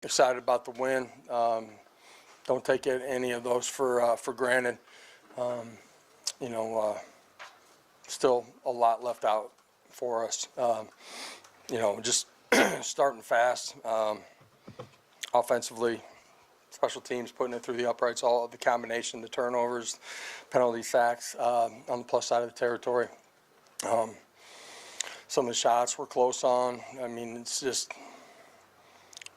excited about the win. Don't take any of those for granted. Still a lot left out for us. Just starting fast. Offensively, special teams putting it through the uprights, all of the combination, the turnovers, penalty sacks on the plus side of the territory. Some of the shots we're close on. I mean, it's just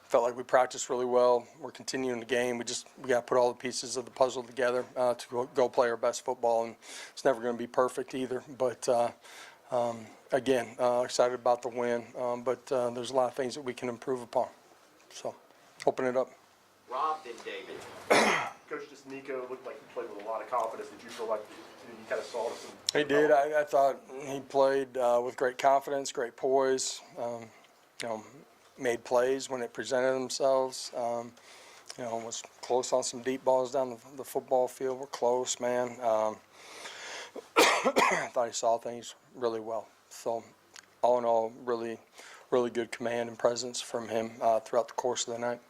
felt like we practiced really well. We're continuing the game. We got to put all the pieces of the puzzle together to go play our best football, and it's never going to be perfect either. But again, excited about the win. But there's a lot of things that we can improve upon. So, open it up. Rob, then David. Coach, just Nico looked like he played with a lot of confidence. Did you feel like you kind of saw some? He did. I thought he played with great confidence, great poise. Made plays when it presented themselves. Was close on some deep balls down the football field. We're close, man. I thought he saw things really well. So, all in all, really good command and presence from him throughout the course of the night.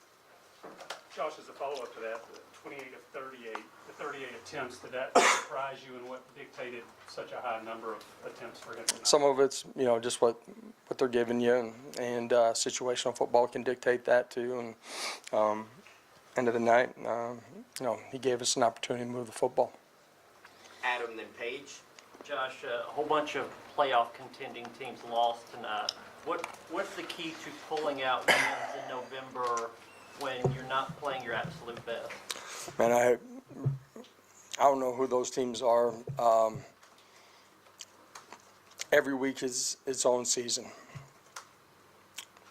Josh, as a follow-up to that, the 28 of 38, the 38 attempts, did that surprise you, and what dictated such a high number of attempts for him tonight? Some of it's, just what they're giving you, and situational football can dictate that too. And end of the night, he gave us an opportunity to move the football. Adam, then Paige. Josh, a whole bunch of playoff contending teams lost tonight. What's the key to pulling out wins in November when you're not playing your absolute best? Man, I don't know who those teams are. Every week is its own season.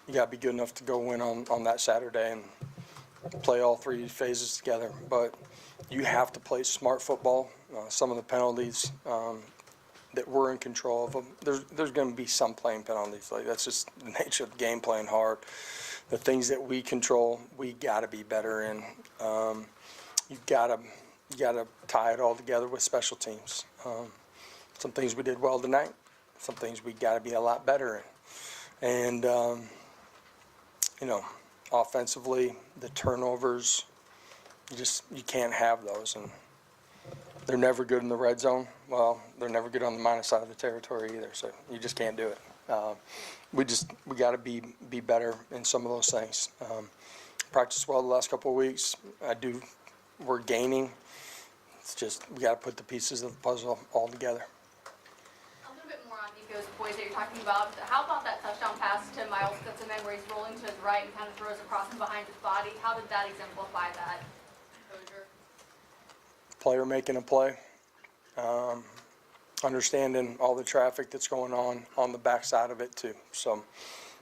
You got to be good enough to go win on that Saturday and play all three phases together. But you have to play smart football. Some of the penalties that we're in control of them, there's going to be some playing penalties. Like, that's just the nature of the game, playing hard. The things that we control, we got to be better in. You got to tie it all together with special teams. Some things we did well tonight. Some things we got to be a lot better in. And offensively, the turnovers, you can't have those. And they're never good in the red zone. Well, they're never good on the minus side of the territory either. So you just can't do it. We got to be better in some of those things. Practiced well the last couple of weeks. We're gaining. It's just we got to put the pieces of the puzzle all together. A little bit more on Nico's poise that you're talking about. How about that touchdown pass to Miles Goodson where he's rolling to his right and kind of throws across and behind his body? How did that exemplify that composure? Player making a play. Understanding all the traffic that's going on the backside of it too. So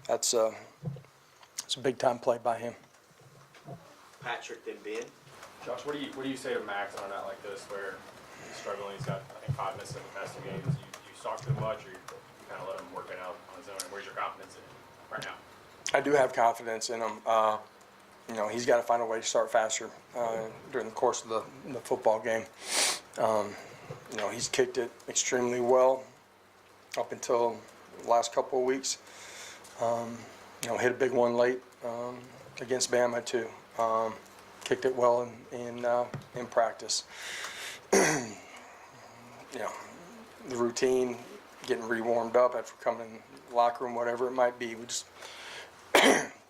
it's a big time play by him. Patrick, then Ben. Josh, what do you say to Max on a night like this where he's struggling? He's got, I think, 5 misses in the past 2 games. You stalk too much, or you kind of let him work it out on his own? Where's your confidence in him right now? I do have confidence in him. He's got to find a way to start faster during the course of the football game. He's kicked it extremely well up until the last couple of weeks. Hit a big one late against Bama too. Kicked it well in practice. The routine, getting re-warmed up after coming in the locker room, whatever it might be. We just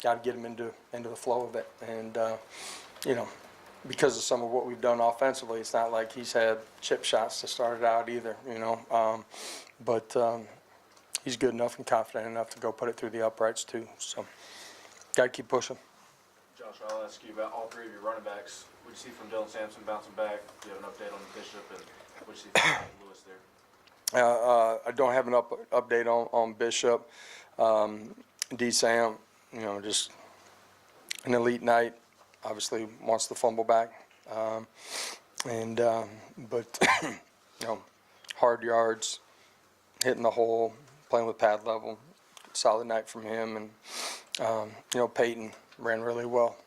got to get him into the flow of it. And because of some of what we've done offensively, it's not like he's had chip shots to start it out either, But he's good enough and confident enough to go put it through the uprights too. So, got to keep pushing. Josh, I'll ask you about all three of your running backs. What did you see from Dylan Sampson bouncing back? Do you have an update on Bishop, and what did you see from Lewis there? I don't have an update on Bishop. D-Sam, just an elite night. Obviously wants the fumble back, but hard yards, hitting the hole, playing with pad level, solid night from him. And Peyton ran really well,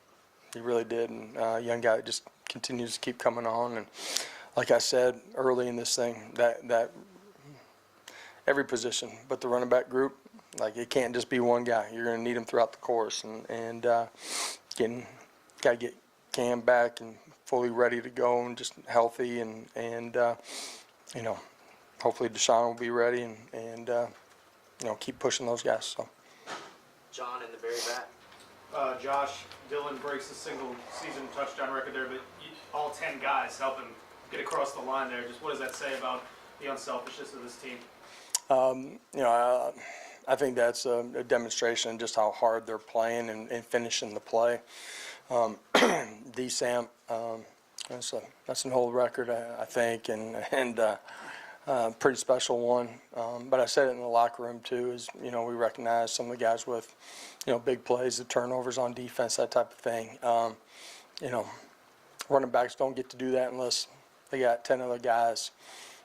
he really did. And young guy just continues to keep coming on. And like I said early in this thing, that every position, but the running back group, like, it can't just be one guy. You're going to need him throughout the course, and got to get Cam back and fully ready to go and just healthy and you know, hopefully Deshaun will be ready and you know, keep pushing those guys. So. John in the very back. Josh, Dillon breaks the single season touchdown record there, but all 10 guys help him get across the line there. Just what does that say about the unselfishness of this team? You know, I think that's a demonstration of just how hard they're playing and finishing the play. D-Samp, that's an old record, I think, and pretty special one. But I said it in the locker room too, is, you know, we recognize some of the guys with, you know, big plays, the turnovers on defense, that type of thing. You know, running backs don't get to do that unless they got 10 other guys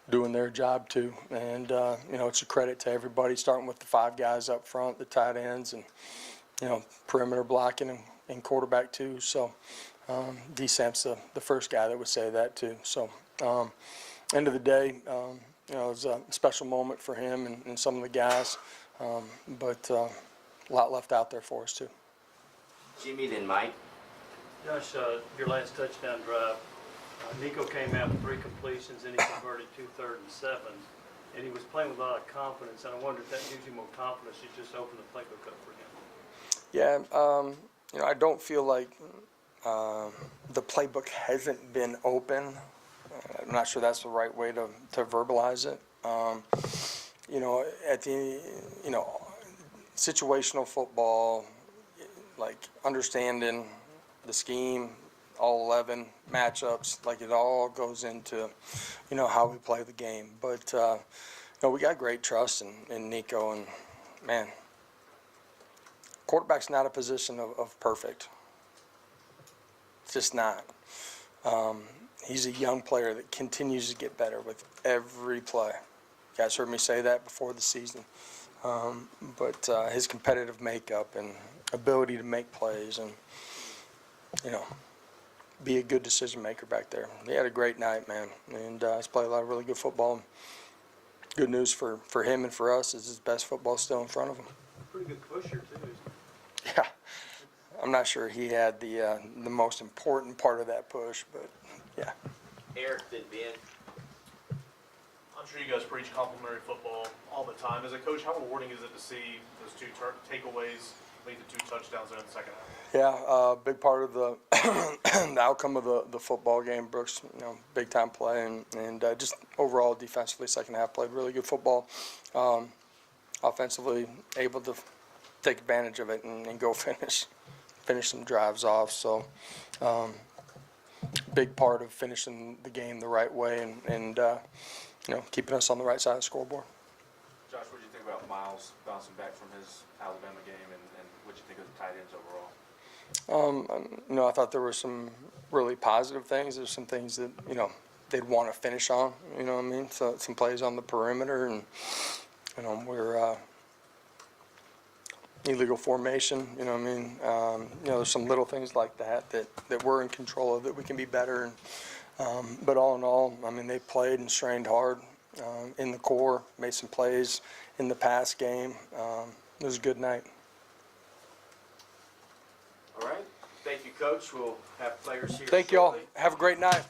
doing their job too. And, you know, it's a credit to everybody, starting with the 5 guys up front, the tight ends, and, you know, perimeter blocking and quarterback too. So D-Samp's the first guy that would say that too. So end of the day, you know, it was a special moment for him and some of the guys, but a lot left out there for us too. Jimmy, then Mike. Josh, your last touchdown drive, Nico came out with 3 completions and he converted 2 3rd and 7, and he was playing with a lot of confidence, and I wonder if that gives you more confidence to just open the playbook up for him. Yeah, you know, I don't feel like the playbook hasn't been open. I'm not sure that's the right way to verbalize it. You know, you know, situational football, like understanding the scheme, all 11 matchups, like it all goes into, you know, how we play the game. But, you know, we got great trust in Nico, and, man, quarterback's not a position of perfect. It's just not. He's a young player that continues to get better with every play. You guys heard me say that before the season. But his competitive makeup and ability to make plays and, you know, be a good decision maker back there. He had a great night, man, and he's played a lot of really good football. Good news for him and for us is his best football still in front of him. Pretty good pusher too, isn't he? Yeah, I'm not sure he had the most important part of that push, but yeah. Eric, then Ben. I'm sure you guys preach complimentary football all the time. As a coach, how rewarding is it to see those 2 takeaways lead to 2 touchdowns in the second half? Yeah, big part of the the outcome of the football game. Brooks, you know, big time play and just overall defensively, second half played really good football. Offensively, able to take advantage of it and go finish some drives off. So, big part of finishing the game the right way and you know, keeping us on the right side of the scoreboard. Josh, what did you think about Miles bouncing back from his Alabama game, and what did you think of the tight ends overall? You know, I thought there were some really positive things. There's some things that, you know, they'd want to finish on, you know what I mean? So some plays on the perimeter, and, you know, we're illegal formation, you know what I mean? You know, there's some little things like that we're in control of, that we can be better. And, but all in all, I mean, they played and strained hard in the core, made some plays in the pass game. It was a good night. All right. Thank you, Coach. We'll have players here Thank you all. shortly. Have a great night.